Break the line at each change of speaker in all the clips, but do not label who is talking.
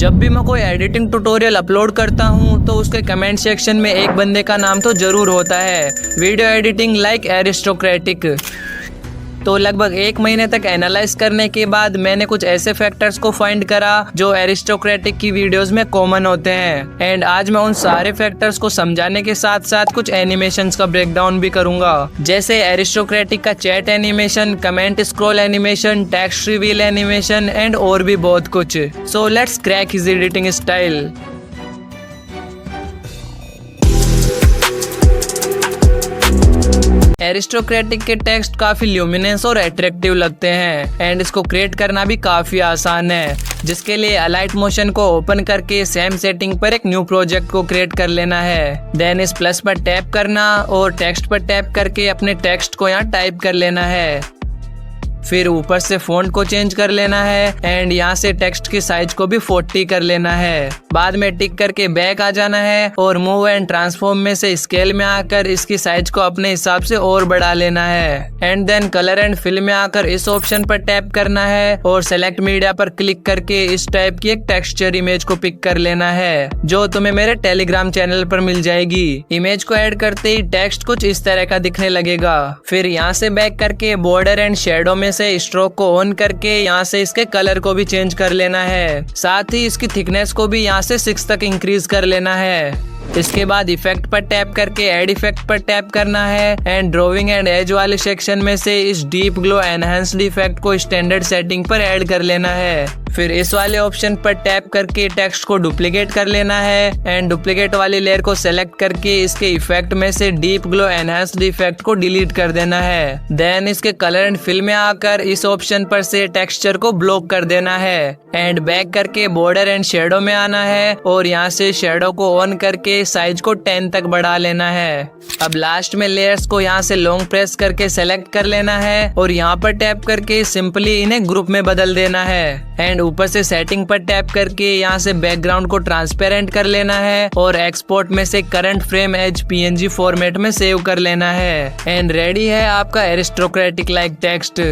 जब भी मैं कोई एडिटिंग ट्यूटोरियल अपलोड करता हूँ तो उसके कमेंट सेक्शन में एक बंदे का नाम तो जरूर होता है, वीडियो एडिटिंग लाइक एरिस्टोक्रेटिक। तो लगभग 1 महीने तक एनालाइज करने के बाद मैंने कुछ ऐसे फैक्टर्स को फाइंड करा जो एरिस्टोक्रेटिक की वीडियोस में कॉमन होते हैं। एंड आज मैं उन सारे फैक्टर्स को समझाने के साथ साथ कुछ एनिमेशंस का ब्रेकडाउन भी करूंगा, जैसे एरिस्टोक्रेटिक का chat animation, comment scroll animation, text reveal animation and और भी बहुत कुछ। So let's crack his editing style. Aristocratic के टेक्स्ट काफी ल्यूमिनेंस और अट्रैक्टिव लगते हैं एंड इसको क्रिएट करना भी काफी आसान है, जिसके लिए अलाइट मोशन को ओपन करके सेम सेटिंग पर एक न्यू प्रोजेक्ट को क्रिएट कर लेना है। देन इस प्लस पर टैप करना और टेक्स्ट पर टैप करके अपने टेक्स्ट को यहाँ टाइप कर लेना है। फिर ऊपर से फॉन्ट को चेंज कर लेना है एंड यहाँ से टेक्स्ट की साइज को भी 40 कर लेना है। बाद में टिक करके बैक आ जाना है और मूव एंड ट्रांसफॉर्म में से स्केल में आकर इसकी साइज को अपने हिसाब से और बढ़ा लेना है। And then colour and fill में आकर इस ऑप्शन पर टैप करना है और सेलेक्ट मीडिया पर क्लिक करके इस टाइप की एक टेक्सचर इमेज को पिक कर लेना है, जो तुम्हें मेरे टेलीग्राम चैनल पर मिल जाएगी। इमेज को ऐड करते ही टेक्स्ट कुछ इस तरह का दिखने लगेगा। फिर यहाँ से बैक करके बॉर्डर एंड शेडो में से स्ट्रोक को ऑन करके यहाँ से इसके कलर को भी चेंज कर लेना है। साथ ही इसकी थिकनेस को भी यहाँ से 6 तक इंक्रीज कर लेना है। इसके बाद इफेक्ट पर टैप करके ऐड इफेक्ट पर टैप करना है एंड ड्राइंग एंड एज वाले सेक्शन में से इस डीप ग्लो एनहांस्ड इफेक्ट को स्टैंडर्ड सेटिंग पर ऐड कर लेना है। फिर इस वाले ऑप्शन पर टैप करके टेक्स्ट को डुप्लीकेट कर लेना है एंड डुप्लीकेट वाली लेयर को सेलेक्ट करके इसके इफेक्ट में से डीप ग्लो एनहांस्ड इफेक्ट को डिलीट कर देना है। देन इसके कलर एंड फिल में आकर इस ऑप्शन पर से टेक्सचर को ब्लॉक कर देना है एंड बैक करके बॉर्डर एंड शेडो में आना है और यहाँ से शेडो को ऑन करके साइज को 10 तक बढ़ा लेना है। अब लास्ट में लेयर्स को यहाँ से लॉन्ग प्रेस करके सेलेक्ट कर लेना है और यहाँ पर टैप करके सिंपली इन्हें ग्रुप में बदल देना है एंड ऊपर से सेटिंग पर टैप करके यहाँ से बैकग्राउंड को ट्रांसपेरेंट कर लेना है और एक्सपोर्ट में से current frame as PNG format में सेव कर लेना है। एंड रेडी है आपका एरिस्टोक्रेटिक लाइक टेक्स्ट।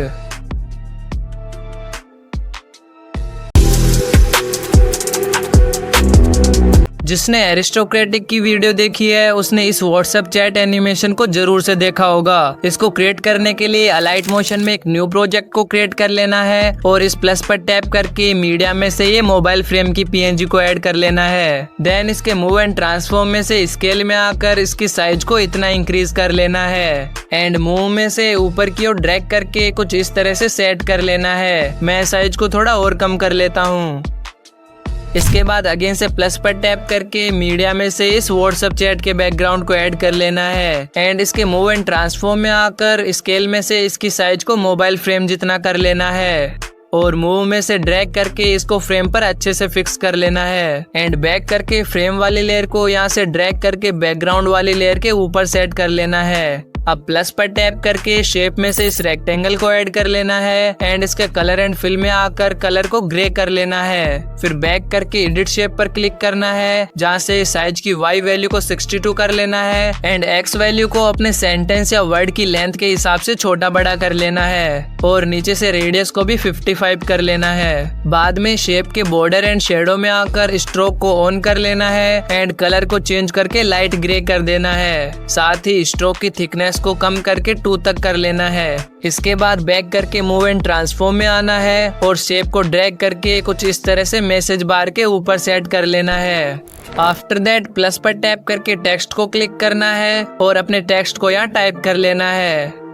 जिसने एरिस्टोक्रेटिक की वीडियो देखी है उसने इस व्हाट्सएप चैट एनिमेशन को जरूर से देखा होगा। इसको क्रिएट करने के लिए अलाइट मोशन में एक न्यू प्रोजेक्ट को क्रिएट कर लेना है और इस प्लस पर टैप करके मीडिया में से ये मोबाइल फ्रेम की PNG को ऐड कर लेना है। देन इसके मूव एंड ट्रांसफॉर्म में से स्केल में आकर इसकी साइज को इतना इंक्रीज कर लेना है एंड मूव में से ऊपर की ओर ड्रैग करके कुछ इस तरह से सेट कर लेना है। मैं साइज को थोड़ा और कम कर लेता हूँ। इसके बाद अगेन से प्लस पर टैप करके मीडिया में से इस व्हाट्सएप चैट के बैकग्राउंड को ऐड कर लेना है एंड इसके मूव एंड ट्रांसफॉर्म में आकर स्केल में से इसकी साइज को मोबाइल फ्रेम जितना कर लेना है और मूव में से ड्रैग करके इसको फ्रेम पर अच्छे से फिक्स कर लेना है एंड बैक करके फ्रेम वाली लेयर को यहाँ से ड्रैग करके बैकग्राउंड वाली लेयर के ऊपर सेट कर लेना है। अब प्लस पर टैप करके शेप में से इस रेक्टेंगल को ऐड कर लेना है एंड इसके कलर एंड फिल में आकर कलर को ग्रे कर लेना है। फिर बैक करके एडिट शेप पर क्लिक करना है, जहाँ से साइज की Y वैल्यू को 62 कर लेना है एंड X वैल्यू को अपने सेंटेंस या वर्ड की लेंथ के हिसाब से छोटा बड़ा कर लेना है और नीचे से रेडियस को भी 55 कर लेना है। बाद में शेप के बॉर्डर एंड शेडो में आकर स्ट्रोक को ऑन कर लेना है एंड कलर को चेंज करके लाइट ग्रे कर देना है। साथ ही स्ट्रोक की थिकनेस को कम करके 2 तक कर लेना है। इसके बाद बैक करके मूव एंड ट्रांसफॉर्म में आना है और शेप को ड्रैग करके कुछ इस तरह से मैसेज बार के ऊपर सेट कर लेना है। आफ्टर दैट प्लस पर टैप करके टेक्स्ट को क्लिक करना है और अपने टेक्स्ट को यहाँ टाइप कर लेना है।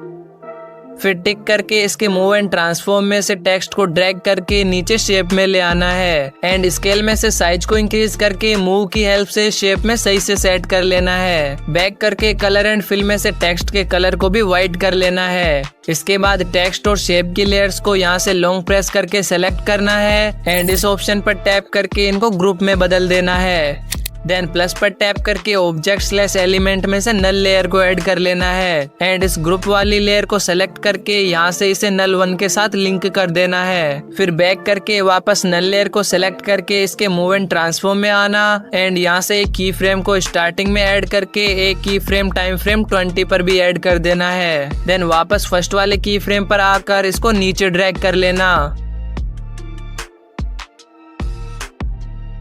फिर टिक करके इसके मूव एंड ट्रांसफॉर्म में से टेक्स्ट को ड्रैग करके नीचे शेप में ले आना है एंड स्केल में से साइज को इंक्रीज करके मूव की हेल्प से शेप में सही से सेट कर लेना है। बैक करके कलर एंड फिल में से टेक्स्ट के कलर को भी व्हाइट कर लेना है। इसके बाद टेक्स्ट और शेप की लेयर्स को यहाँ से लॉन्ग प्रेस करके सेलेक्ट करना है एंड इस ऑप्शन पर टैप करके इनको ग्रुप में बदल देना है। देन प्लस पर टैप करके ऑब्जेक्ट स्लैश एलिमेंट में से नल लेयर को ऐड कर लेना है एंड इस ग्रुप वाली लेयर को सेलेक्ट करके यहाँ से इसे नल 1 के साथ लिंक कर देना है। फिर बैक करके वापस नल लेयर को सेलेक्ट करके इसके मूव एंड ट्रांसफॉर्म में आना एंड यहाँ से एक की फ्रेम को स्टार्टिंग में ऐड करके एक की फ्रेम टाइम फ्रेम 20 पर भी ऐड कर देना है। देन वापस फर्स्ट वाले की फ्रेम पर आकर इसको नीचे ड्रैग कर लेना।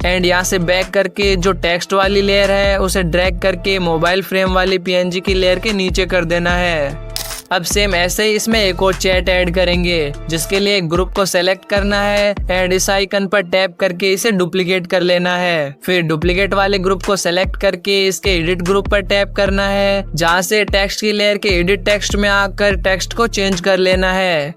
एंड यहाँ से बैक करके जो टेक्स्ट वाली लेयर है उसे ड्रैग करके मोबाइल फ्रेम वाली PNG की लेयर के नीचे कर देना है। अब सेम ऐसे ही इसमें एक और चैट ऐड करेंगे, जिसके लिए ग्रुप को सेलेक्ट करना है एंड इस आइकन पर टैप करके इसे डुप्लीकेट कर लेना है। फिर डुप्लीकेट वाले ग्रुप को सेलेक्ट करके इसके एडिट ग्रुप पर टैप करना है, जहाँ से टेक्स्ट की लेयर के एडिट टेक्स्ट में आकर टेक्स्ट को चेंज कर लेना है।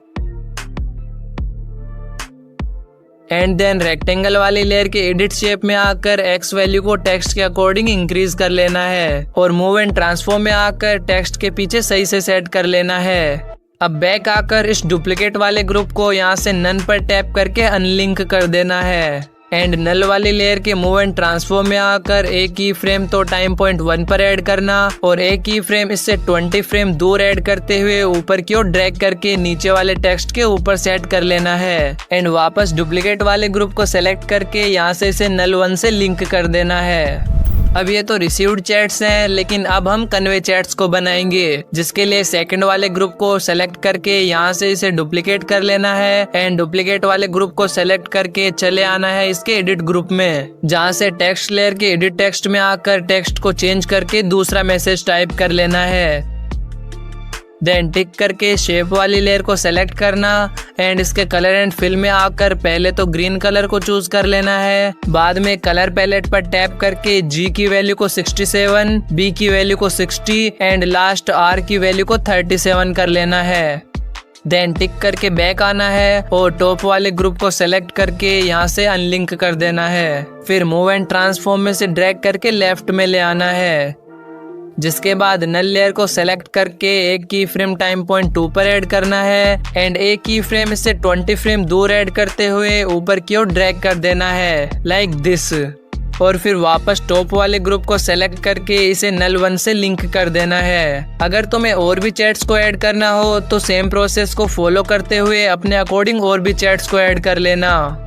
एंड देन रेक्टेंगल वाली लेयर के एडिट शेप में आकर एक्स वैल्यू को टेक्स्ट के अकॉर्डिंग इंक्रीज कर लेना है और मूव एंड ट्रांसफॉर्म में आकर टेक्स्ट के पीछे सही से सेट कर लेना है। अब बैक आकर इस डुप्लीकेट वाले ग्रुप को यहाँ से नन पर टैप करके अनलिंक कर देना है एंड नल वाली लेयर के मूव एंड ट्रांसफॉर्म में आकर एक की फ्रेम तो टाइम पॉइंट 1 पर ऐड करना और एक की फ्रेम इससे 20 फ्रेम दूर ऐड करते हुए ऊपर की ओर ड्रैग करके नीचे वाले टेक्स्ट के ऊपर सेट कर लेना है एंड वापस डुप्लीकेट वाले ग्रुप को सेलेक्ट करके यहाँ से इसे नल 1 से लिंक कर देना है। अब ये तो रिसीव्ड चैट्स हैं, लेकिन अब हम कन्वे चैट्स को बनाएंगे, जिसके लिए सेकंड वाले ग्रुप को सेलेक्ट करके यहाँ से इसे डुप्लीकेट कर लेना है एंड डुप्लीकेट वाले ग्रुप को सेलेक्ट करके चले आना है इसके एडिट ग्रुप में, जहाँ से टेक्स्ट लेयर के एडिट टेक्स्ट में आकर टेक्स्ट को चेंज करके दूसरा मैसेज टाइप कर लेना है। देन टिक करके शेप वाली लेयर को सेलेक्ट करना एंड इसके कलर एंड फिल में आकर पहले तो ग्रीन कलर को चूज कर लेना है, बाद में कलर पैलेट पर टैप करके G की वैल्यू को 67, B की वैल्यू को 60 एंड लास्ट R की वैल्यू को 37 कर लेना है। देन टिक करके बैक आना है और टॉप वाले ग्रुप को सेलेक्ट करके यहाँ से अनलिंक कर देना है। फिर मूव एंड ट्रांसफॉर्म में से ड्रैग करके लेफ्ट में ले आना है, जिसके बाद नल लेयर को सेलेक्ट करके एक की फ्रेम टाइम पॉइंट 2 पर ऐड करना है एंड एक की फ्रेम इससे 20 फ्रेम दूर ऐड करते हुए ऊपर की ओर ड्रैग कर देना है लाइक दिस और फिर वापस टॉप वाले ग्रुप को सेलेक्ट करके इसे नल 1 से लिंक कर देना है। अगर तुम्हें और भी चैट्स को ऐड करना हो तो सेम प्रोसेस को फॉलो करते हुए अपने अकॉर्डिंग और भी चैट्स को ऐड कर लेना।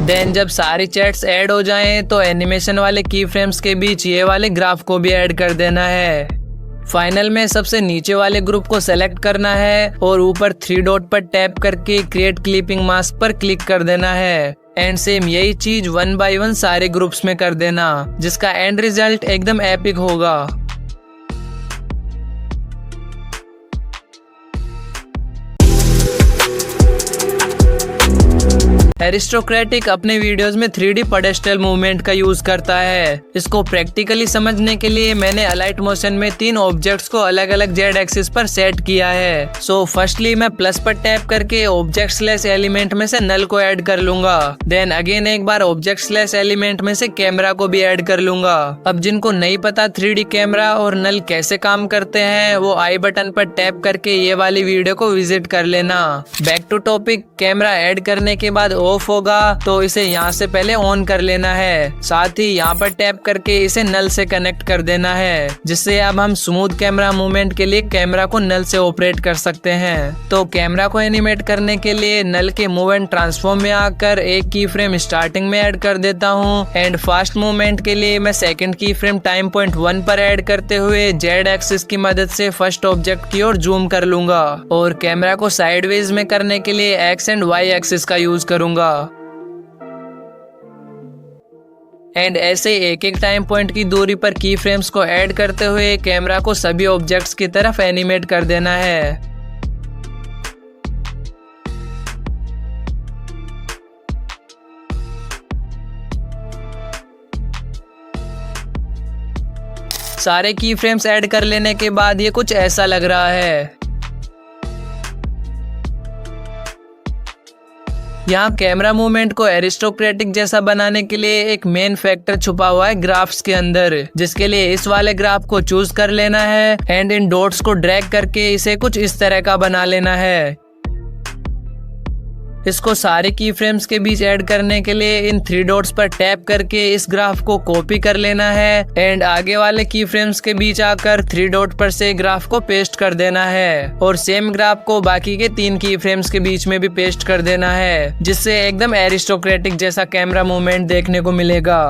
देन जब सारी चैट्स ऐड हो जाएं तो एनिमेशन वाले की फ्रेम्स के बीच ये वाले ग्राफ को भी ऐड कर देना है। फाइनल में सबसे नीचे वाले ग्रुप को सेलेक्ट करना है और ऊपर 3 डॉट पर टैप करके क्रिएट क्लिपिंग मास्क पर क्लिक कर देना है एंड सेम यही चीज 1 बाय 1 सारे ग्रुप्स में कर देना, जिसका एंड रिजल्ट एकदम एपिक होगा। एरिस्टोक्रेटिक अपने वीडियोस में 3D पेडेस्टल मूवमेंट का यूज करता है। इसको प्रैक्टिकली समझने के लिए मैंने अलाइट मोशन में 3 ऑब्जेक्ट्स को अलग अलग जेड एक्सिस पर सेट किया है। सो फर्स्टली मैं प्लस पर टैप करके ऑब्जेक्ट स्लैश एलिमेंट में से नल को ऐड कर लूंगा। देन अगेन एक बार ऑब्जेक्ट स्लैश एलिमेंट में से कैमरा को भी ऐड कर लूंगा। अब जिनको नहीं पता 3D कैमरा और नल कैसे काम करते हैं, वो आई बटन पर टैप करके ये वाली वीडियो को विजिट कर लेना। Back to topic, camera add करने के बाद ऑफ होगा तो इसे यहाँ से पहले ऑन कर लेना है। साथ ही यहाँ पर टैप करके इसे नल से कनेक्ट कर देना है, जिससे अब हम स्मूथ कैमरा मूवमेंट के लिए कैमरा को नल से ऑपरेट कर सकते हैं। तो कैमरा को एनिमेट करने के लिए नल के मूव एंड ट्रांसफॉर्म में आकर एक की फ्रेम स्टार्टिंग में ऐड कर देता हूँ एंड फास्ट मूवमेंट के लिए मैं सेकंड की फ्रेम टाइम पॉइंट 1 पर ऐड करते हुए जेड एक्सिस की मदद से फर्स्ट ऑब्जेक्ट की ओर जूम कर लूंगा और कैमरा को साइडवेज में करने के लिए एक्स एंड वाई एक्सिस का यूज करूंगा। एंड ऐसे एक एक टाइम पॉइंट की दूरी पर की फ्रेम्स को ऐड करते हुए कैमरा को सभी ऑब्जेक्ट्स की तरफ एनिमेट कर देना है। सारे की फ्रेम्स ऐड कर लेने के बाद ये कुछ ऐसा लग रहा है। यहाँ कैमरा मूवमेंट को एरिस्टोक्रेटिक जैसा बनाने के लिए एक मेन फैक्टर छुपा हुआ है ग्राफ्स के अंदर, जिसके लिए इस वाले ग्राफ को चूज कर लेना है एंड इन डॉट्स को ड्रैग करके इसे कुछ इस तरह का बना लेना है। इसको सारे की फ्रेम्स के बीच ऐड करने के लिए इन 3 डॉट्स पर टैप करके इस ग्राफ को कॉपी कर लेना है एंड आगे वाले की फ्रेम्स के बीच आकर 3 डॉट पर से ग्राफ को पेस्ट कर देना है और सेम ग्राफ को बाकी के 3 की फ्रेम्स के बीच में भी पेस्ट कर देना है, जिससे एकदम एरिस्टोक्रेटिक जैसा कैमरा मूवमेंट देखने को मिलेगा।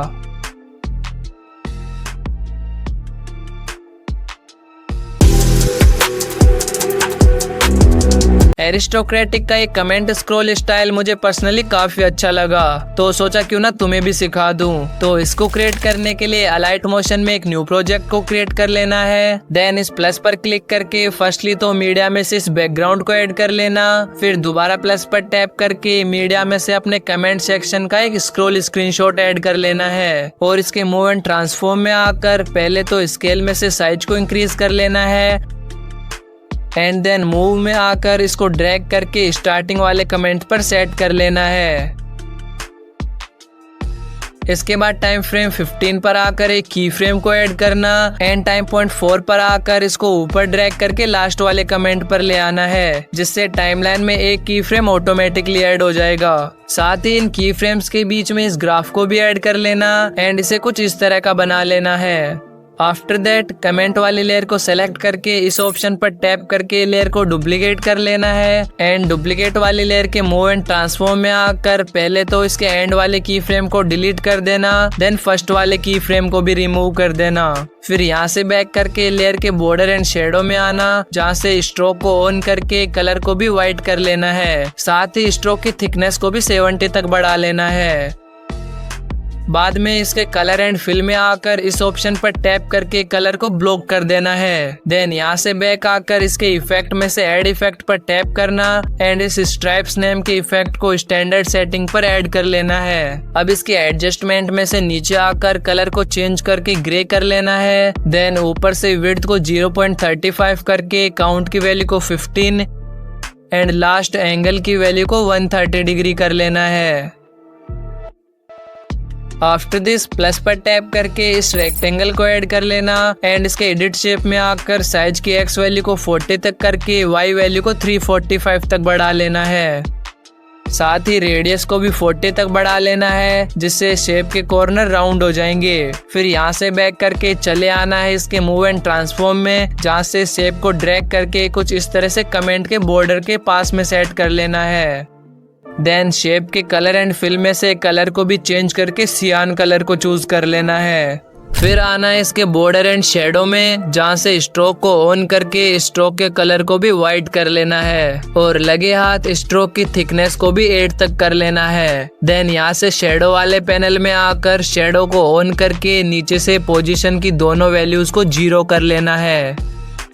एरिस्टोक्रेटिक का एक कमेंट स्क्रॉल स्टाइल मुझे पर्सनली काफी अच्छा लगा, तो सोचा क्यों ना तुम्हें भी सिखा दूं। तो इसको क्रिएट करने के लिए अलाइट मोशन में एक न्यू प्रोजेक्ट को क्रिएट कर लेना है। देन इस प्लस पर क्लिक करके फर्स्टली तो मीडिया में से इस बैकग्राउंड को ऐड कर लेना। फिर दोबारा प्लस पर टैप करके मीडिया में से अपने कमेंट सेक्शन का एक स्क्रॉल स्क्रीनशॉट ऐड कर लेना है। और इसके मूव एंड ट्रांसफॉर्म में आकर पहले तो स्केल में से साइज को इंक्रीज कर लेना है एंड देन मूव में आकर इसको ड्रैग करके स्टार्टिंग वाले कमेंट पर सेट कर लेना है। इसके बाद टाइम फ्रेम 15 पर आकर एक की फ्रेम को ऐड करना एंड टाइम पॉइंट 4 पर आकर इसको ऊपर ड्रैग करके लास्ट वाले कमेंट पर ले आना है, जिससे टाइमलाइन में एक की फ्रेम ऑटोमेटिकली ऐड हो जाएगा। साथ ही इन की फ्रेम्स के बीच में इस ग्राफ को भी ऐड कर लेना एंड इसे कुछ इस तरह का बना लेना है। आफ्टर दैट कमेंट वाली लेयर को सेलेक्ट करके इस ऑप्शन पर टैप करके लेयर को डुप्लीकेट कर लेना है एंड डुप्लीकेट वाली लेयर के मूव एंड ट्रांसफॉर्म में आकर पहले तो इसके एंड वाले की फ्रेम को डिलीट कर देना, देन फर्स्ट वाले की फ्रेम को भी रिमूव कर देना। फिर यहाँ से बैक करके लेयर के बॉर्डर एंड शेडो में आना, जहाँ से स्ट्रोक को ऑन करके कलर को भी व्हाइट कर लेना है। साथ ही स्ट्रोक की थिकनेस को भी 70 तक बढ़ा लेना है। बाद में इसके कलर एंड फिल में आकर इस ऑप्शन पर टैप करके कलर को ब्लॉक कर देना है। देन यहाँ से बैक आकर इसके इफेक्ट में से ऐड इफेक्ट पर टैप करना एंड इस स्ट्राइप्स नेम के इफेक्ट को स्टैंडर्ड सेटिंग पर ऐड कर लेना है। अब इसके एडजस्टमेंट में से नीचे आकर कलर को चेंज करके ग्रे कर लेना है। देन ऊपर से विड्थ को 0.35 करके काउंट की वैल्यू को 15 एंड लास्ट एंगल की वैल्यू को 130 डिग्री कर लेना है। आफ्टर दिस प्लस पर टैप करके इस रेक्टेंगल को ऐड कर लेना एंड इसके एडिट शेप में आकर साइज की एक्स वैल्यू को 40 तक करके वाई वैल्यू को 345 तक बढ़ा लेना है। साथ ही रेडियस को भी 40 तक बढ़ा लेना है, जिससे शेप के कॉर्नर राउंड हो जाएंगे। फिर यहाँ से बैक करके चले आना है इसके मूव एंड ट्रांसफॉर्म में, जहाँ से शेप को ड्रैग करके कुछ इस तरह से कमेंट के बॉर्डर के पास में सेट कर लेना है। देन शेप के कलर एंड फिल में से कलर को भी चेंज करके सियान कलर को चूज कर लेना है। फिर आना है इसके बॉर्डर एंड शेडो में, जहाँ से स्ट्रोक को ऑन करके स्ट्रोक के कलर को भी व्हाइट कर लेना है और लगे हाथ स्ट्रोक की थिकनेस को भी 8 तक कर लेना है। देन यहाँ से शेडो वाले पैनल में आकर शेडो को ऑन करके नीचे से पोजीशन की दोनों वैल्यूज को 0 कर लेना है।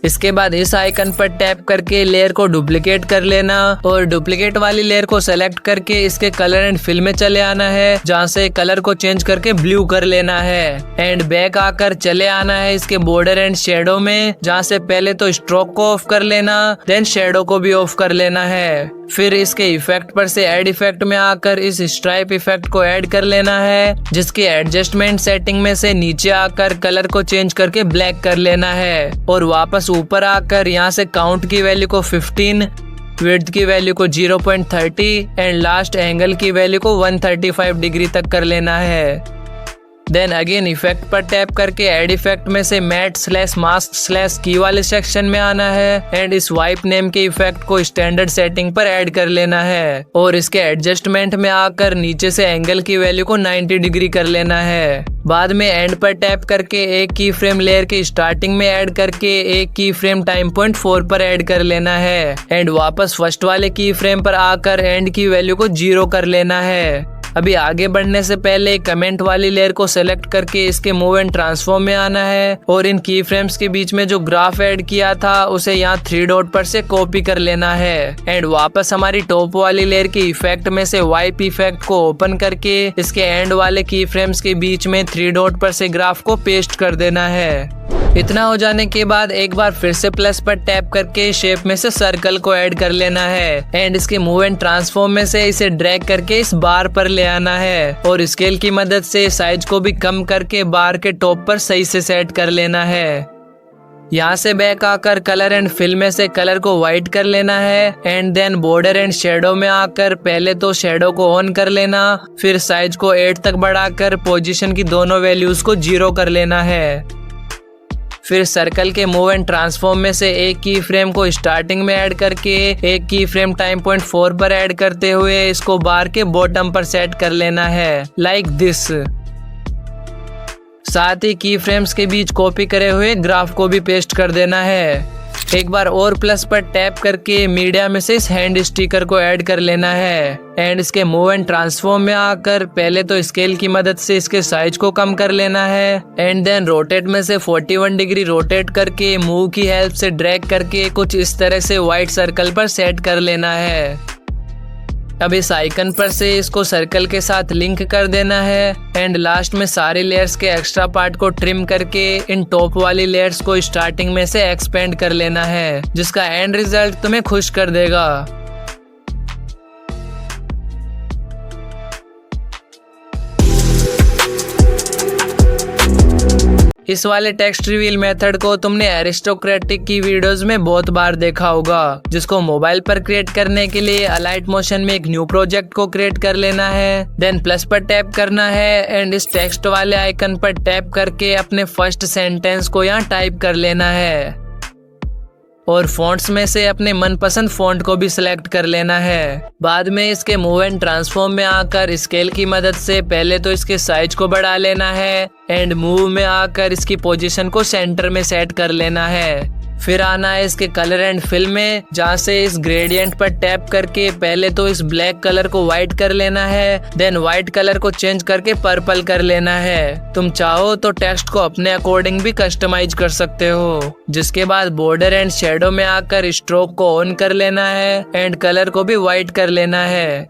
इसके बाद इस आइकन पर टैप करके लेयर को डुप्लीकेट कर लेना और डुप्लीकेट वाली लेयर को सेलेक्ट करके इसके कलर एंड फिल में चले आना है, जहाँ से कलर को चेंज करके ब्लू कर लेना है एंड बैक आकर चले आना है इसके बॉर्डर एंड शेडो में, जहाँ से पहले तो स्ट्रोक को ऑफ कर लेना, देन शेडो को भी ऑफ कर लेना है। फिर इसके इफेक्ट पर से ऐड इफेक्ट में आकर इस स्ट्राइप इफेक्ट को ऐड कर लेना है, जिसके एडजस्टमेंट सेटिंग में से नीचे आकर कलर को चेंज करके ब्लैक कर लेना है और वापस ऊपर आकर यहाँ से काउंट की वैल्यू को 15, विड्थ की वैल्यू को 0.30 एंड लास्ट एंगल की वैल्यू को 135 डिग्री तक कर लेना है। देन अगेन इफेक्ट पर टैप करके ऐड इफेक्ट में से मैट / मास्क / की वाले सेक्शन में आना है एंड इस वाइप नेम के इफेक्ट को स्टैंडर्ड सेटिंग पर ऐड कर लेना है और इसके एडजस्टमेंट में आकर नीचे से एंगल की वैल्यू को 90 डिग्री कर लेना है। बाद में एंड पर टैप करके एक की फ्रेम लेयर के स्टार्टिंग में ऐड करके एक की फ्रेम टाइम पॉइंट 4 पर ऐड कर लेना है एंड वापस फर्स्ट वाले की फ्रेम पर आकर एंड की वैल्यू को 0 कर लेना है। अभी आगे बढ़ने से पहले कमेंट वाली लेयर को सेलेक्ट करके इसके मूव एंड ट्रांसफॉर्म में आना है और इन की फ्रेम्स के बीच में जो ग्राफ ऐड किया था उसे यहाँ 3 डॉट पर से कॉपी कर लेना है एंड वापस हमारी टॉप वाली लेयर के इफेक्ट में से वाइप इफेक्ट को ओपन करके इसके एंड वाले की फ्रेम्स के बीच में 3 डॉट पर से ग्राफ को पेस्ट कर देना है। इतना हो जाने के बाद एक बार फिर से प्लस पर टैप करके शेप में से सर्कल को ऐड कर लेना है एंड इसके मूव एंड ट्रांसफॉर्म में से इसे ड्रैग करके इस बार पर ले आना है और स्केल की मदद से साइज को भी कम करके बार के टॉप पर सही से सेट कर लेना है। यहाँ से बैक आकर कलर एंड फिल में से कलर को व्हाइट कर लेना है and then border and shadow में आकर पहले तो शेडो को ऑन कर लेना, फिर साइज को 8 तक बढ़ाकर पोजीशन की दोनों वैल्यूज को 0 कर लेना है। फिर सर्कल के मूव एंड ट्रांसफॉर्म में से एक की फ्रेम को स्टार्टिंग में ऐड करके एक की फ्रेम टाइम पॉइंट 4 पर ऐड करते हुए इसको बार के बॉटम पर सेट कर लेना है लाइक दिस। साथ ही की फ्रेम्स के बीच कॉपी करे हुए ग्राफ को भी पेस्ट कर देना है। एक बार और प्लस पर टैप करके मीडिया में से इस हैंड स्टिकर को ऐड कर लेना है एंड इसके मूव एंड ट्रांसफॉर्म में आकर पहले तो स्केल की मदद से इसके साइज को कम कर लेना है एंड देन रोटेट में से 41 डिग्री रोटेट करके मूव की हेल्प से ड्रैग करके कुछ इस तरह से व्हाइट सर्कल पर सेट कर लेना है। अब इस आइकन पर से इसको सर्कल के साथ लिंक कर देना है एंड लास्ट में सारे लेयर्स के एक्स्ट्रा पार्ट को ट्रिम करके इन टॉप वाली लेयर्स को स्टार्टिंग में से एक्सपेंड कर लेना है, जिसका एंड रिजल्ट तुम्हें खुश कर देगा। इस वाले टेक्स्ट रिवील मेथड को तुमने एरिस्टोक्रेटिक की वीडियोस में बहुत बार देखा होगा, जिसको मोबाइल पर क्रिएट करने के लिए अलाइट मोशन में एक न्यू प्रोजेक्ट को क्रिएट कर लेना है, देन प्लस पर टैप करना है एंड इस टेक्स्ट वाले आइकन पर टैप करके अपने फर्स्ट सेंटेंस को यहाँ टाइप कर लेना है और फॉन्ट्स में से अपने मनपसंद फॉन्ट को भी सिलेक्ट कर लेना है। बाद में इसके मूव एंड ट्रांसफॉर्म में आकर स्केल की मदद से पहले तो इसके साइज को बढ़ा लेना है एंड मूव में आकर इसकी पोजीशन को सेंटर में सेट कर लेना है। फिर आना है इसके कलर एंड फिल में, जहाँ से इस ग्रेडियंट पर टैप करके पहले तो इस ब्लैक कलर को व्हाइट कर लेना है, देन व्हाइट कलर को चेंज करके पर्पल कर लेना है। तुम चाहो तो टेक्स्ट को अपने अकॉर्डिंग भी कस्टमाइज कर सकते हो। जिसके बाद बॉर्डर एंड शेडो में आकर स्ट्रोक को ऑन कर लेना है एंड कलर को भी व्हाइट कर लेना है।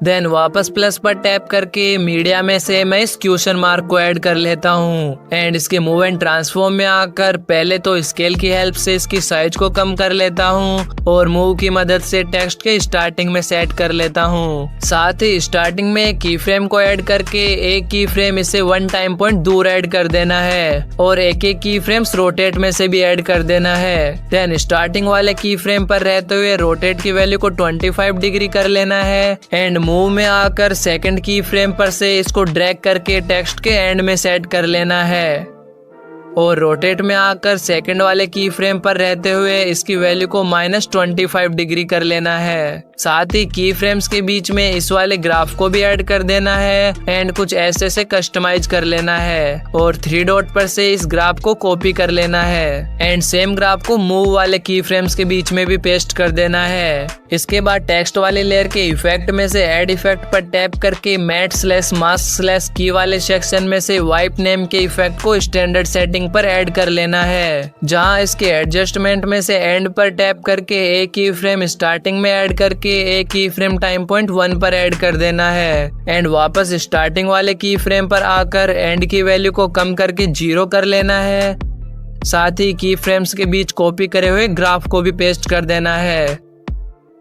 देन वापस प्लस पर टैप करके मीडिया में से मैं इस क्वेश्चन मार्क को ऐड कर लेता हूँ एंड इसके मूव एंड ट्रांसफॉर्म में आकर पहले तो स्केल की हेल्प से इसकी साइज को कम कर लेता हूँ और मूव की मदद से टेक्स्ट के स्टार्टिंग में सेट कर लेता हूँ। साथ ही स्टार्टिंग में एक की फ्रेम को ऐड करके एक की फ्रेम इसे 1 टाइम पॉइंट दूर ऐड कर देना है और एक एक की फ्रेम्स रोटेट में से भी ऐड कर देना है। देन स्टार्टिंग वाले की फ्रेम पर रहते हुए रोटेट की वैल्यू को 25 डिग्री कर लेना है एंड मूव में आकर सेकंड की फ्रेम पर से इसको ड्रैग करके टेक्स्ट के एंड में सेट कर लेना है और रोटेट में आकर सेकंड वाले की फ्रेम पर रहते हुए इसकी वैल्यू को -25 डिग्री कर लेना है। साथ ही की फ्रेम्स के बीच में इस वाले ग्राफ को भी ऐड कर देना है एंड कुछ ऐसे से कस्टमाइज कर लेना है और 3 डॉट पर से इस ग्राफ को कॉपी कर लेना है एंड सेम ग्राफ को मूव वाले की फ्रेम्स के बीच में भी पेस्ट कर देना है। इसके बाद टेक्स्ट वाले लेयर के इफेक्ट में से ऐड इफेक्ट पर टैप करके मैट/मास्क/की वाले सेक्शन में से वाइप नेम के इफेक्ट को स्टैंडर्ड सेटिंग पर ऐड कर लेना है, जहां इसके एडजस्टमेंट में से एंड पर टैप करके एक की फ्रेम स्टार्टिंग में ऐड करके एक की फ्रेम टाइम पॉइंट 1 पर ऐड कर देना है एंड वापस स्टार्टिंग वाले की फ्रेम पर आकर एंड की वैल्यू को कम करके 0 कर लेना है। साथ ही की फ्रेम्स के बीच कॉपी करे हुए ग्राफ को भी पेस्ट कर देना है।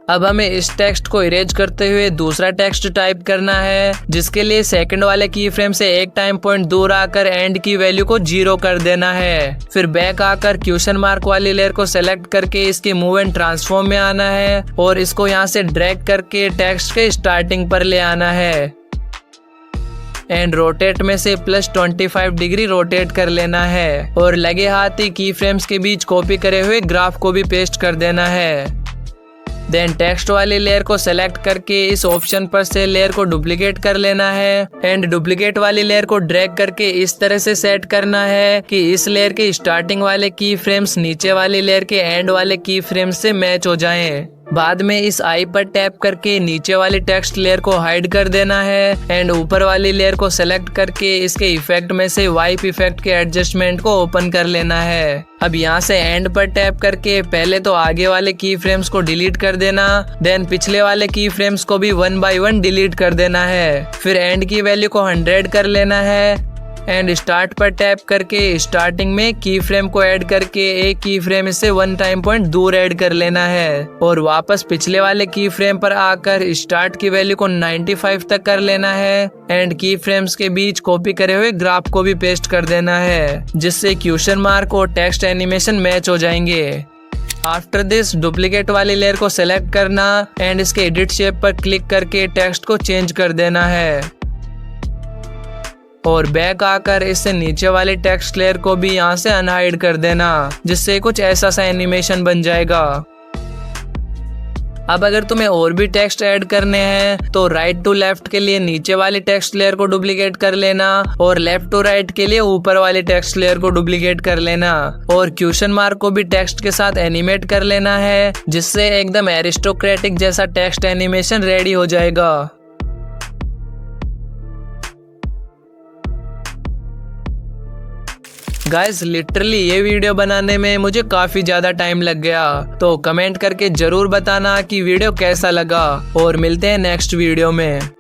अब हमें इस टेक्स्ट को इरेज करते हुए दूसरा टेक्स्ट टाइप करना है, जिसके लिए सेकंड वाले की फ्रेम से 1 टाइम पॉइंट दूर आकर एंड की वैल्यू को 0 कर देना है। फिर बैक आकर क्वेश्चन मार्क वाली लेयर को सेलेक्ट करके इसके मूव एंड ट्रांसफॉर्म में आना है और इसको यहाँ से ड्रैग करके टेक्स्ट के स्टार्टिंग पर ले आना है एंड रोटेट में से +25 डिग्री रोटेट कर लेना है और लगे हाथ ही की फ्रेम्स के बीच कॉपी करे हुए ग्राफ को भी पेस्ट कर देना है। देन टेक्स्ट वाली लेयर को सेलेक्ट करके इस ऑप्शन पर से लेयर को डुप्लीकेट कर लेना है एंड डुप्लीकेट वाली लेयर को ड्रैग करके इस तरह से सेट करना है कि इस लेयर के स्टार्टिंग वाले की फ्रेम्स नीचे वाली लेयर के एंड वाले की फ्रेम्स से मैच हो जाएं। बाद में इस आई पर टैप करके नीचे वाली टेक्स्ट लेयर को हाइड कर देना है एंड ऊपर वाली लेयर को सेलेक्ट करके इसके इफेक्ट में से वाइप इफेक्ट के एडजस्टमेंट को ओपन कर लेना है। अब यहाँ से एंड पर टैप करके पहले तो आगे वाले की फ्रेम्स को डिलीट कर देना, देन पिछले वाले की फ्रेम्स को भी 1 बाय 1 डिलीट कर देना है। फिर एंड की वैल्यू को 100 कर लेना है एंड स्टार्ट पर टैप करके स्टार्टिंग में की फ्रेम को ऐड करके एक की फ्रेम इससे 1 टाइम पॉइंट दूर ऐड कर लेना है और वापस पिछले वाले की फ्रेम पर आकर स्टार्ट की वैल्यू को 95 तक कर लेना है एंड की फ्रेम्स के बीच कॉपी करे हुए ग्राफ को भी पेस्ट कर देना है, जिससे क्वेश्चन मार्क और टेक्स्ट एनिमेशन मैच हो जाएंगे। आफ्टर दिस डुप्लीकेट वाली लेयर को सेलेक्ट करना एंड इसके एडिट शेप पर क्लिक करके टेक्स्ट को चेंज कर देना है और बैक आकर इससे नीचे वाले टेक्स्ट लेयर को भी यहाँ से अनहाइड कर देना, जिससे कुछ ऐसा सा एनिमेशन बन जाएगा। अब अगर तुम्हें और भी टेक्स्ट ऐड करने हैं तो राइट टू लेफ्ट के लिए नीचे वाली टेक्स्ट लेयर को डुप्लीकेट कर लेना और लेफ्ट टू राइट के लिए ऊपर वाली टेक्स्ट लेयर को डुप्लीकेट कर लेना और क्वेश्चन मार्क को भी टेक्स्ट के साथ एनिमेट कर लेना है, जिससे एकदम एरिस्टोक्रेटिक जैसा टेक्स्ट एनिमेशन रेडी हो जाएगा। गाइस लिटरली ये वीडियो बनाने में मुझे काफी ज्यादा टाइम लग गया, तो कमेंट करके जरूर बताना कि वीडियो कैसा लगा और मिलते हैं नेक्स्ट वीडियो में।